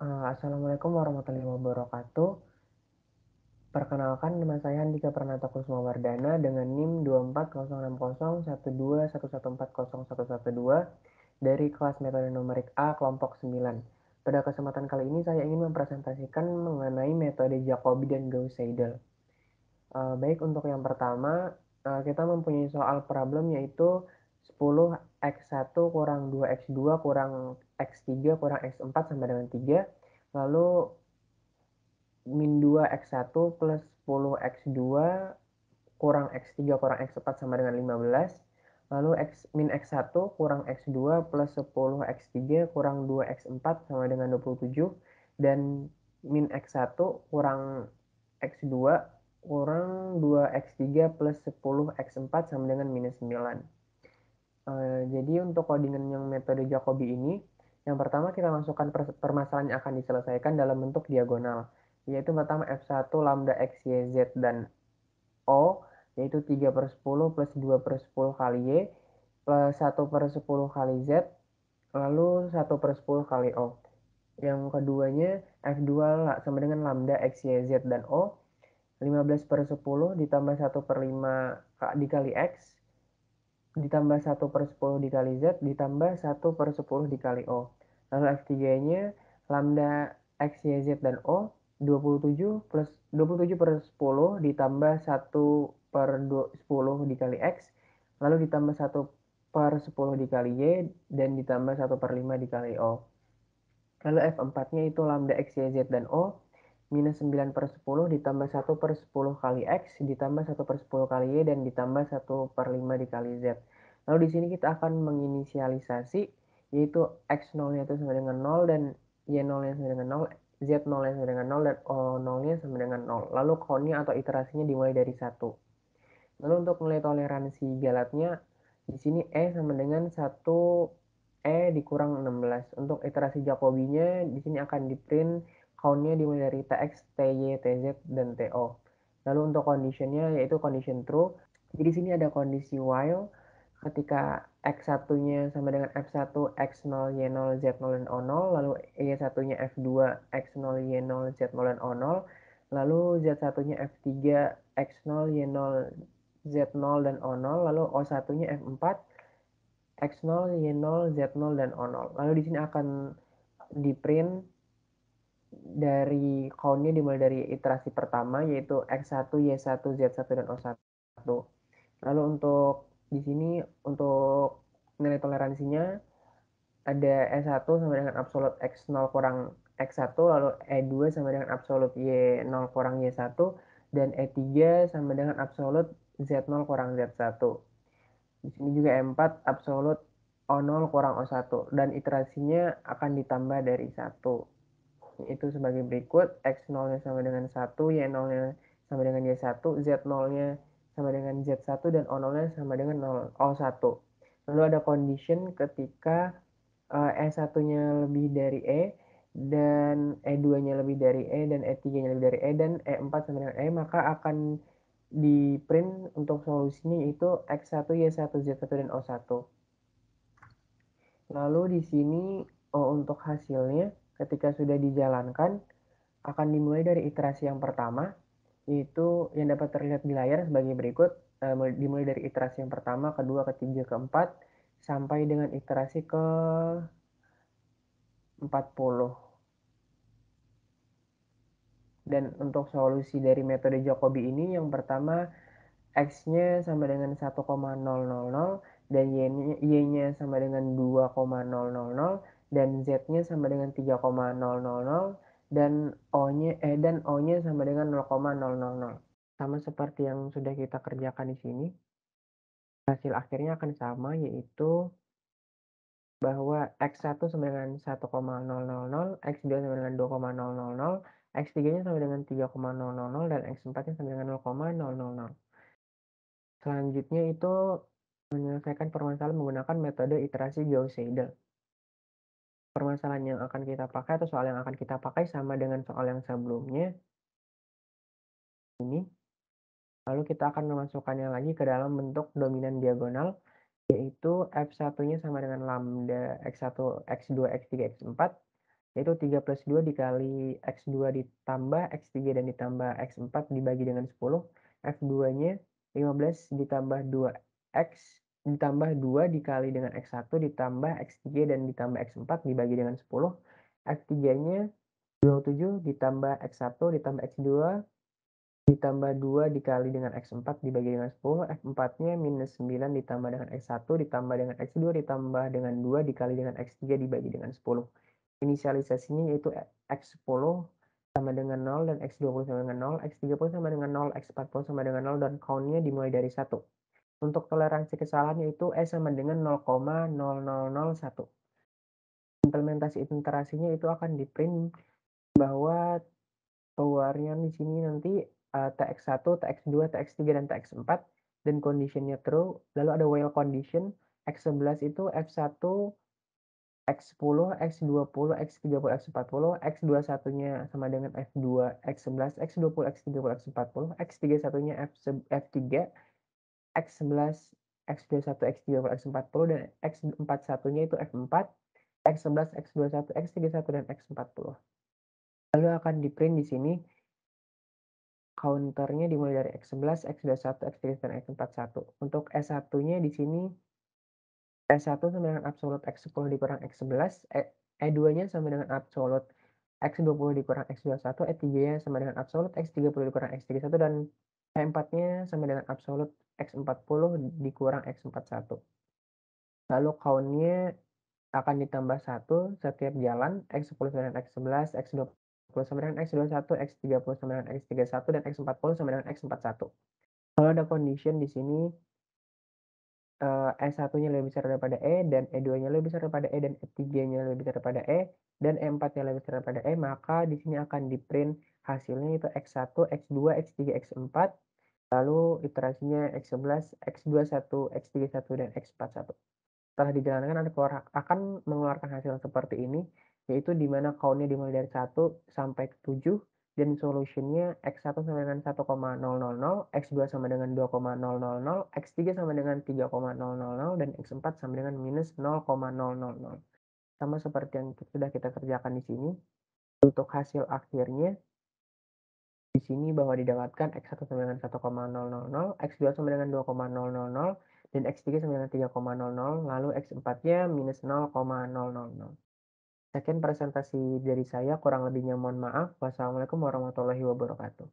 Assalamualaikum warahmatullahi wabarakatuh. Perkenalkan, nama saya Andika Pranata Kusumawardana dengan NIM 24060121140112 dari kelas metode numerik A kelompok 9. Pada kesempatan kali ini saya ingin mempresentasikan mengenai metode Jacobi dan Gauss-Seidel. Baik, untuk yang pertama, kita mempunyai soal problem yaitu 10x1 kurang 2x2 kurang x3 kurang x4 sama dengan 3. Lalu min 2x1 plus 10x2 kurang x3 kurang x4 sama dengan 15. Lalu min x1 kurang x2 plus 10x3 kurang 2x4 sama dengan 27. Dan min x1 kurang x2 kurang 2x3 plus 10x4 sama dengan minus 9. Jadi untuk codingan yang metode Jacobi ini, yang pertama kita masukkan permasalahan yang akan diselesaikan dalam bentuk diagonal, yaitu pertama F1 lambda X, Y, Z, dan O, yaitu 3/10 plus 2/10 kali Y, plus 1/10 kali Z, lalu 1/10 kali O. Yang keduanya F2 sama dengan lambda X, Y, Z, dan O, 15/10 ditambah 1/5 dikali X, ditambah 1/10 dikali Z, ditambah 1/10 dikali O. Lalu F3-nya lambda X, Y, Z, dan O, 27/10 ditambah 1/10 dikali X, lalu ditambah 1/10 dikali Y, dan ditambah 1/5 dikali O. Lalu F4-nya itu lambda X, Y, Z, dan O, minus 9/10 ditambah 1/10 kali X, ditambah 1/10 kali Y, dan ditambah 1/5 dikali Z. Lalu di sini kita akan menginisialisasi, yaitu X0-nya itu sama dengan 0, dan Y0-nya sama dengan 0, Z0-nya sama dengan 0, dan O0-nya sama dengan 0. Lalu count-nya atau iterasinya dimulai dari 1. Lalu untuk nilai toleransi galatnya, di sini E sama dengan 1 E dikurang 16. Untuk iterasi Jacobinya, di sini akan di print count-nya dimulai dari TX, TY, TZ, dan TO. Lalu untuk condition-nya yaitu condition true. Jadi di sini ada kondisi while ketika X1-nya sama dengan F1, X0, Y0, Z0, dan O0, lalu Y1-nya F2, X0, Y0, Z0, dan O0, lalu Z1-nya F3, X0, Y0, Z0, dan O0, lalu O1-nya F4, X0, Y0, Z0, dan O0. Lalu di sini akan di print dari count-nya dimulai dari iterasi pertama yaitu X1, Y1, Z1, dan O1. Lalu untuk di sini untuk nilai toleransinya ada E1 sama dengan absolut X0 kurang X1, lalu E2 sama dengan absolut Y0 kurang Y1, dan E3 sama dengan absolut Z0 kurang Z1. Di sini juga E4 absolut O0 kurang O1, dan iterasinya akan ditambah dari 1. Itu sebagai berikut: X0-nya sama dengan 1, Y0-nya sama dengan Y1, Z0-nya sama dengan Z1, dan O0-nya sama dengan 0, O1. Lalu ada condition ketika E1-nya lebih dari E, dan E2-nya lebih dari E, dan E3-nya lebih dari E, dan E4 sama dengan E, maka akan di print untuk solusinya itu X1, Y1, Z1, dan O1. Lalu di sini untuk hasilnya ketika sudah dijalankan akan dimulai dari iterasi yang pertama, yaitu yang dapat terlihat di layar sebagai berikut. Dimulai dari iterasi yang pertama, kedua, ketiga, keempat, sampai dengan iterasi ke 40. Dan untuk solusi dari metode Jacobi ini, yang pertama X-nya sama dengan 1,000, dan Y-nya sama dengan 2,000, dan Z-nya sama dengan 3,000, dan O-nya sama dengan 0,000. Sama seperti yang sudah kita kerjakan di sini, hasil akhirnya akan sama, yaitu bahwa X1 sama dengan 1,000, X2 sama dengan 2,000, X3-nya sama dengan 3,000, dan X4-nya sama dengan 0,000. Selanjutnya itu menyelesaikan permasalahan menggunakan metode iterasi Gauss-Seidel. Permasalahan yang akan kita pakai atau soal yang akan kita pakai sama dengan soal yang sebelumnya ini. Lalu kita akan memasukkannya lagi ke dalam bentuk dominan diagonal, yaitu F1-nya sama dengan lambda X1, X2, X3, X4, yaitu 3 plus 2 dikali X2 ditambah X3 dan ditambah X4 dibagi dengan 10, F2-nya 15 ditambah 2X ditambah 2 dikali dengan X1 ditambah X3 dan ditambah X4 dibagi dengan 10, F3-nya 27 ditambah X1 ditambah X2 ditambah 2 dikali dengan X4 dibagi dengan 10, F4-nya minus 9 ditambah dengan X1 ditambah dengan X2 ditambah dengan 2 dikali dengan X3 dibagi dengan 10. Inisialisasinya yaitu X10 sama dengan 0 dan X20 sama dengan 0, X30 sama dengan 0, X40 sama dengan 0, dan count-nya dimulai dari 1. Untuk toleransi kesalahan yaitu S sama dengan 0,0001. Implementasi iterasinya itu akan di-print bahwa keluarnya di sini nanti TX1, TX2, TX3, dan TX4 dan conditionnya true. Lalu ada while condition X11 itu F1, X10, X20, X30, X40, X21-nya sama dengan F2, X11, X20, X30, X40, X31-nya F3, X11, X21, X30, X40, dan X41-nya itu F4, X11, X21, X31, dan X40. Lalu akan di-print di sini counternya dimulai dari X11, X21, X31, dan X41. Untuk S1-nya di sini S1 sama dengan absolut X10 dikurang X11, E2-nya sama dengan absolut X20 dikurang X21, E3-nya sama dengan absolut X30 dikurang X31, dan E4-nya sama dengan absolut X40 dikurang X41. Lalu count-nya akan ditambah 1 setiap jalan, X10 sama dengan X11, X20 sama dengan X21, X30 sama dengan X31, dan X40 sama dengan X41. Kalau ada condition di sini S1-nya lebih besar daripada E, dan E2-nya lebih besar daripada E, dan E3-nya lebih besar daripada E, dan E4-nya lebih besar daripada E, maka di sini akan di-print hasilnya itu X1, X2, X3, X4, lalu iterasinya X11, X21, X31, dan X41. Setelah dijalankan akan mengeluarkan hasil seperti ini, yaitu di mana count-nya dimulai dari 1 sampai ke 7 dan solutionnya X1 sama dengan 1,000, X2 sama dengan 2,000, X3 sama dengan 3,000, dan X4 sama dengan minus 0,000. Sama seperti yang sudah kita kerjakan di sini. Untuk hasil akhirnya di sini bahwa didapatkan X1 sama dengan 1,000, X2 sama dengan 2,000, dan X3 sama dengan 3,00, lalu X4-nya minus 0,000. Sekian presentasi dari saya, kurang lebihnya mohon maaf. Wassalamualaikum warahmatullahi wabarakatuh.